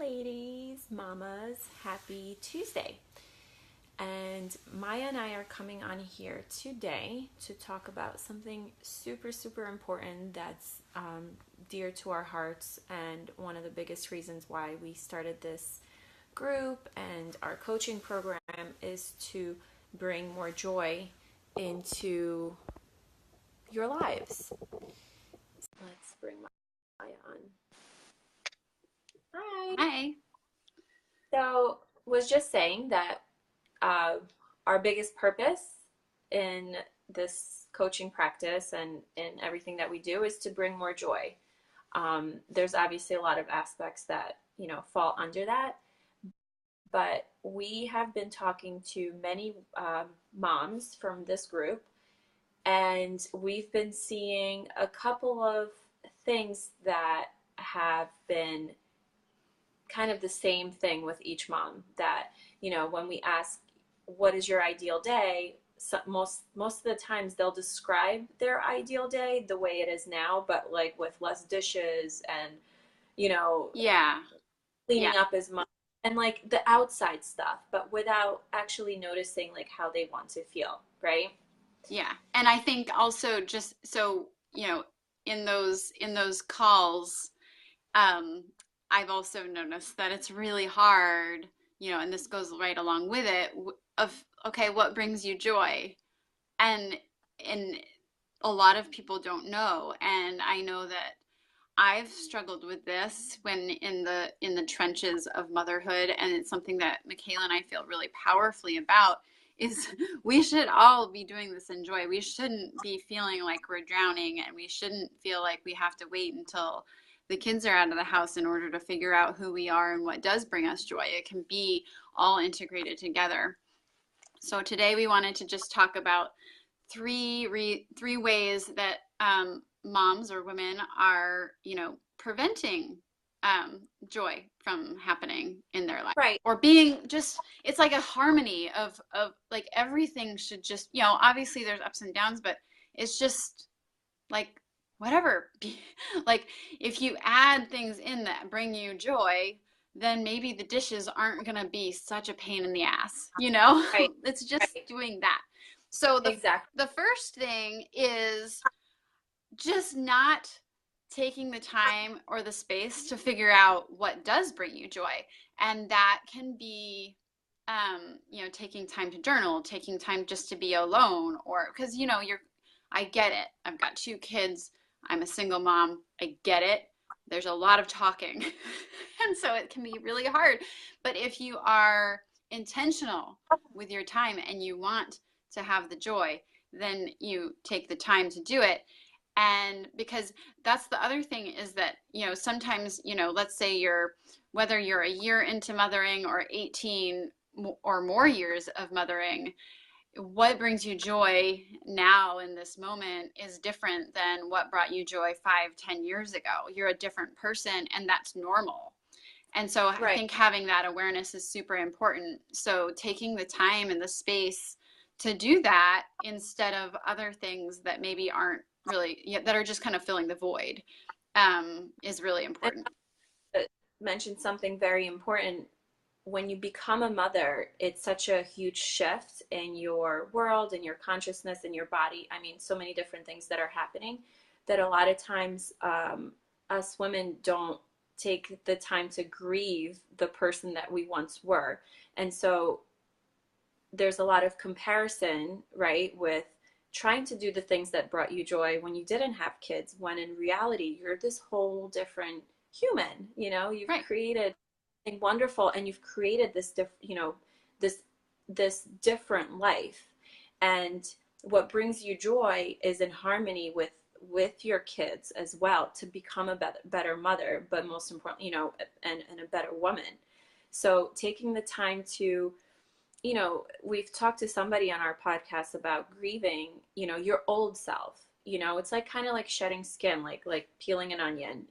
ladies, mamas, happy Tuesday. And Maya and I are coming on here today to talk about something super, super important that's dear to our hearts, and one of the biggest reasons why we started this group and our coaching program is to bring more joy into your lives. Let's bring Maya on. Hi. Hi. So, was just saying that uh, our biggest purpose in this coaching practice and in everything that we do is to bring more joy. There's obviously a lot of aspects that fall under that, but we have been talking to many moms from this group, and we've been seeing a couple of things that have been kind of the same thing with each mom. That when we ask what is your ideal day, so most of the times they'll describe their ideal day the way it is now, but like with less dishes and you know Yeah. Yeah. cleaning up as much and like the outside stuff, but without actually noticing like how they want to feel, right? Yeah. And I think also just so, in those calls, um, I've also noticed that it's really hard, and this goes right along with it, of okay, what brings you joy? And and a lot of people don't know. And I know that I've struggled with this when in the trenches of motherhood, and it's something that Michaela and I feel really powerfully about, is we should all be doing this in joy. We shouldn't be feeling like we're drowning, and we shouldn't feel like we have to wait until the kids are out of the house in order to figure out who we are and what does bring us joy. It can be all integrated together. So today we wanted to just talk about three ways that moms or women are, preventing joy from happening in their life, Right. or being just, it's like a harmony of like everything should just, obviously there's ups and downs, but it's just like whatever. Like if you add things in that bring you joy, then maybe the dishes aren't going to be such a pain in the ass, Right. It's just Right. doing that. So Exactly. the first thing is just not taking the time or the space to figure out what does bring you joy. And that can be, taking time to journal, taking time just to be alone, or because, I get it. I've got two kids. I'm a single mom. I get it. There's a lot of talking. And so it can be really hard. But if you are intentional with your time and you want to have the joy, then you take the time to do it. And because that's the other thing, is that, sometimes, let's say whether you're a year into mothering or 18 or more years of mothering, what brings you joy now in this moment is different than what brought you joy 5, 10 years ago. You're a different person, and that's normal. And so I Right. think having that awareness is super important. So taking the time and the space to do that instead of other things that maybe aren't really, that are just kind of filling the void, is really And important. mentioned something very important. When you become a mother, it's such a huge shift in your world, in your consciousness, in your body. I mean, so many different things that are happening that a lot of times us women don't take the time to grieve the person that we once were. And so there's a lot of comparison, right, with trying to do the things that brought you joy when you didn't have kids, when in reality, you're this whole different human. You've Right. created something wonderful, and you've created this this different life. And what brings you joy is in harmony with your kids as well, to become a better mother, but most importantly, and a better woman. So taking the time to, we've talked to somebody on our podcast about grieving, your old self. It's like kind of like shedding skin, like peeling an onion,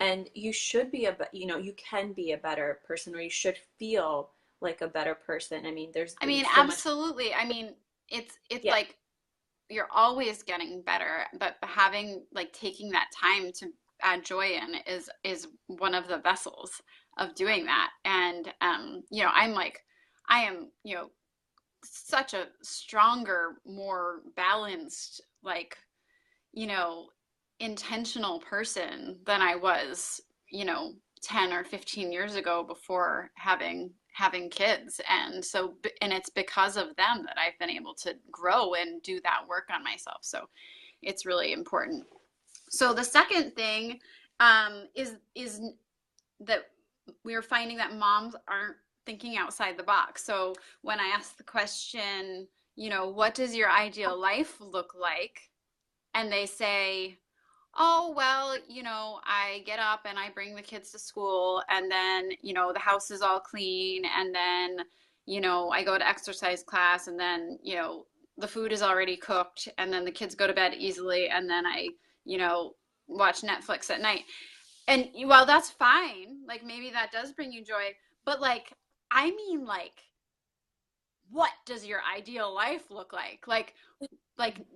and you should be you can be a better person, or you should feel like a better person. I mean, there's I mean, so much. absolutely. I mean, it's Yeah. like you're always getting better, but having, like, taking that time add joy in is one of the vessels of doing that. And I am, such a stronger, more balanced, like, you know, intentional person than I was, 10 or 15 years ago before having kids. And it's because of them that I've been able to grow and do that work on myself. So it's really important. So the second thing is that we're finding that moms aren't thinking outside the box. So when I ask the question, what does your ideal life look like? And they say, oh, well, I get up and I bring the kids to school, and then, the house is all clean, and then, I go to exercise class, and then, the food is already cooked, and then the kids go to bed easily, and then I, you know, watch Netflix at night. And while that's fine, like maybe that does bring you joy, but like, I mean, like, what does your ideal life look like? Like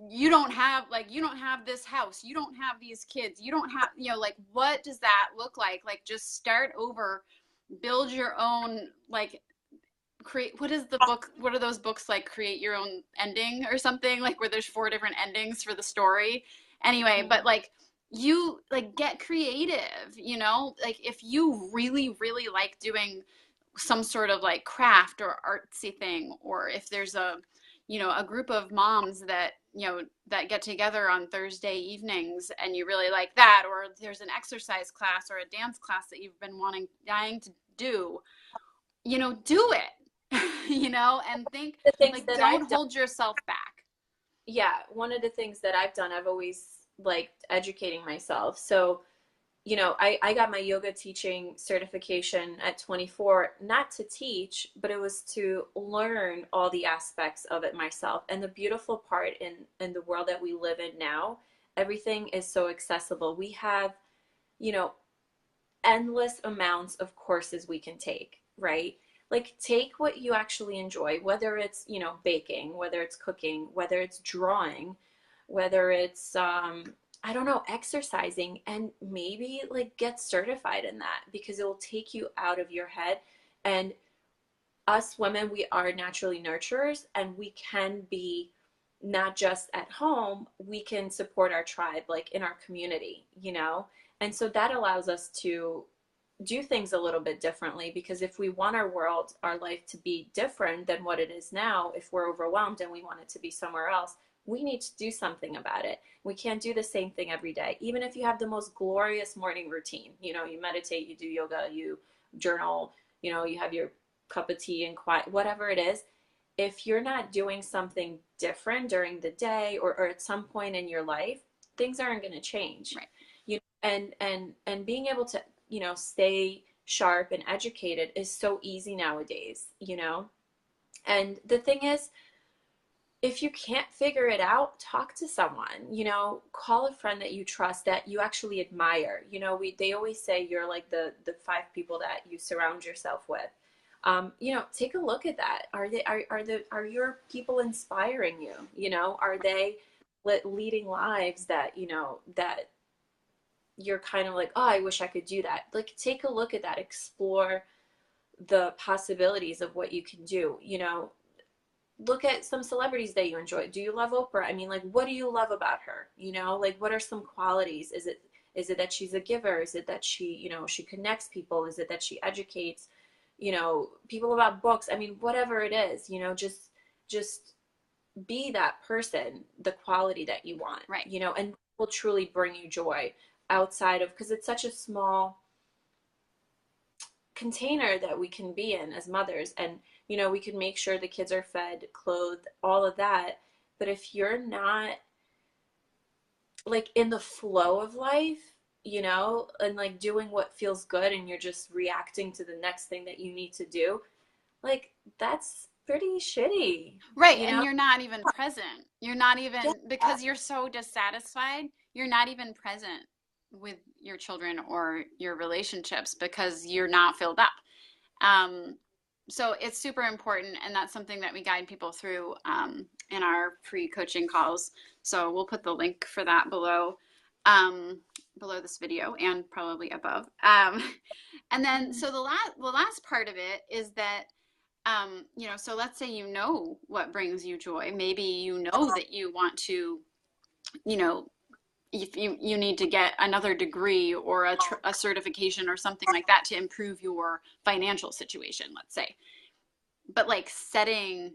you don't have this house, you don't have these kids, you don't have, like, what does that look like? Like, just start over, build your own, like, create, what are those books, like create your own ending or something, like where there's four different endings for the story. Anyway, but like, you like get creative, like if you really really like doing some sort of like craft or artsy thing, or if there's a group of moms that that get together on Thursday evenings and you really like that, or there's an exercise class or a dance class that you've been dying to do, do it. And think, The things like, that don't I've done, hold yourself back. yeah, one of the things that I've done, I've always liked educating myself. So, I got my yoga teaching certification at 24, not to teach, but it was to learn all the aspects of it myself. And the beautiful part in the world that we live in now, everything is so accessible. We have, you know, endless amounts of courses we can take, right? Like, take what you actually enjoy, whether it's, baking, whether it's cooking, whether it's drawing, whether it's, I don't know, exercising, and maybe like get certified in that because it will take you out of your head. And us women, we are naturally nurturers, and we can be not just at home, we can support our tribe, like in our community. And so that allows us to do things a little bit differently, because if we want our life to be different than what it is now, if we're overwhelmed and we want it to be somewhere else, we need to do something about it. We can't do the same thing every day. Even if you have the most glorious morning routine, you meditate, you do yoga, you journal, you have your cup of tea and quiet, whatever it is. If you're not doing something different during the day, or at some point in your life, things aren't going to change. Right. And being able to, stay sharp and educated is so easy nowadays. And the thing is, if you can't figure it out, talk to someone, call a friend that you trust, that you actually admire. They always say you're like the five people that you surround yourself with. Take a look at that. Are your people inspiring you? Are they leading lives that, that you're kind of like, oh, I wish I could do that. Like, take a look at that, explore the possibilities of what you can do. Look at some celebrities that you enjoy. Do you love Oprah? I mean, like, what do you love about her? Like, what are some qualities? Is it that she's a giver? Is it that she connects people? Is it that she educates, people about books? I mean, whatever it is, just be that person, the quality that you want, Right. And will truly bring you joy outside of, because it's such a small container that we can be in as mothers. And we can make sure the kids are fed, clothed, all of that. But if you're not like in the flow of life, and like doing what feels good, and you're just reacting to the next thing that you need to do, like, that's pretty shitty. Right. you And know you're not even present. You're not yeah. even, because you're so dissatisfied, you're not even present with your children or your relationships because you're not filled up. Um, so it's super important, and that's something that we guide people through in our pre-coaching calls. So we'll put the link for that below. um, below this video and probably above. And then, so the last part of it is that, so let's say you know what brings you joy. Maybe you know that you want to, you know, if you need to get another degree or a certification or something like that to improve your financial situation, let's say. But like setting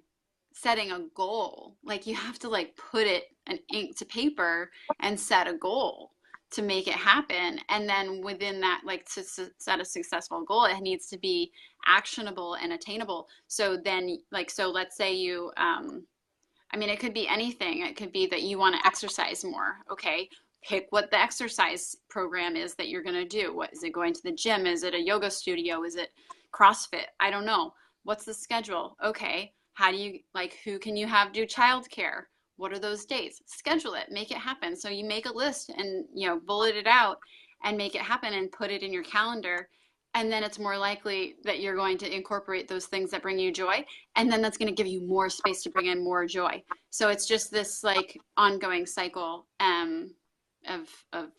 a goal, like you have to like put it an ink to paper and set a goal to make it happen. And then within that, like to set a successful goal, it needs to be actionable and attainable. So then, like, so let's say you I mean, it could be anything. It could be that you want to exercise more. Okay, pick what the exercise program is that you're going to do. What is it, going to the gym? Is it a yoga studio? Is it CrossFit? I don't know. What's the schedule? Okay, how do you, like, who can you have do childcare? What are those dates? Schedule it, make it happen. So you make a list and, bullet it out and make it happen and put it in your calendar. And then it's more likely that you're going to incorporate those things that bring you joy. And then that's going to give you more space to bring in more joy. So it's just this like ongoing cycle of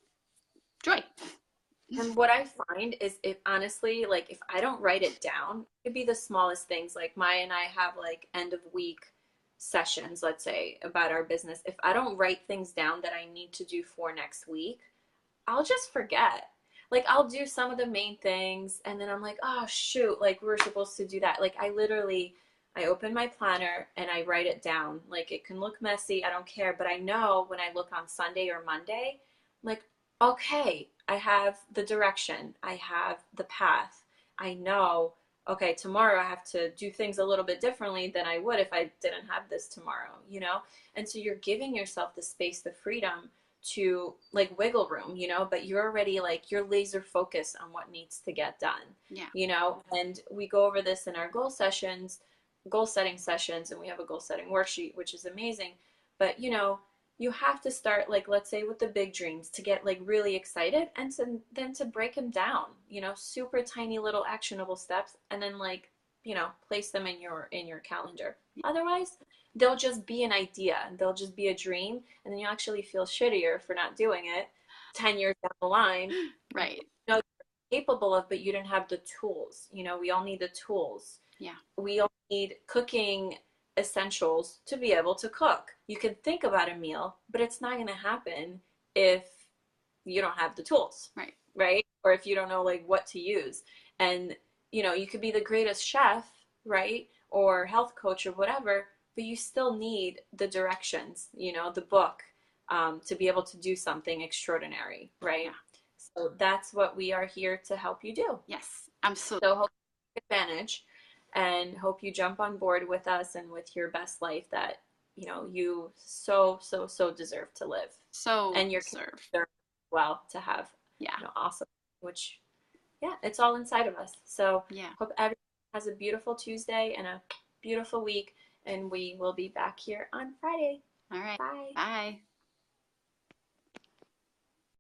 joy. And what I find is, if honestly, like if I don't write it down, it could be the smallest things. Like Maya and I have like end of week sessions, let's say, about our business. If I don't write things down that I need to do for next week, I'll just forget. Like I'll do some of the main things and then I'm like, oh shoot, like we're supposed to do that. Like I open my planner and I write it down. Like it can look messy, I don't care, but I know when I look on Sunday or Monday, I'm like, okay, I have the direction, I have the path. I know, okay, tomorrow I have to do things a little bit differently than I would if I didn't have this tomorrow, you know? And so you're giving yourself the space, the freedom to like wiggle room, but you're already like you're laser focused on what needs to get done. Yeah. And we go over this in our goal setting sessions, and we have a goal setting worksheet, which is amazing. But you have to start, like, let's say with the big dreams, to get like really excited, and then to break them down, super tiny little actionable steps, and then like place them in your calendar. Otherwise they'll just be an idea, they'll just be a dream, and then you actually feel shittier for not doing it 10 years down the line. Right. You're capable of, but you didn't have the tools. We all need the tools. Yeah. We all need cooking essentials to be able to cook. You can think about a meal, but it's not going to happen if you don't have the tools. Right? Or if you don't know like what to use. And you could be the greatest chef, right? Or health coach or whatever, but you still need the directions, the book, to be able to do something extraordinary, right? Yeah. So that's what we are here to help you do. Yes, absolutely. So hope you take advantage, and hope you jump on board with us and with your best life that you so deserve to live. And you're deserve well to have. Yeah. Awesome. Which, yeah, it's all inside of us. So yeah, hope everyone has a beautiful Tuesday and a beautiful week, and we will be back here on Friday. All right. Bye. Bye.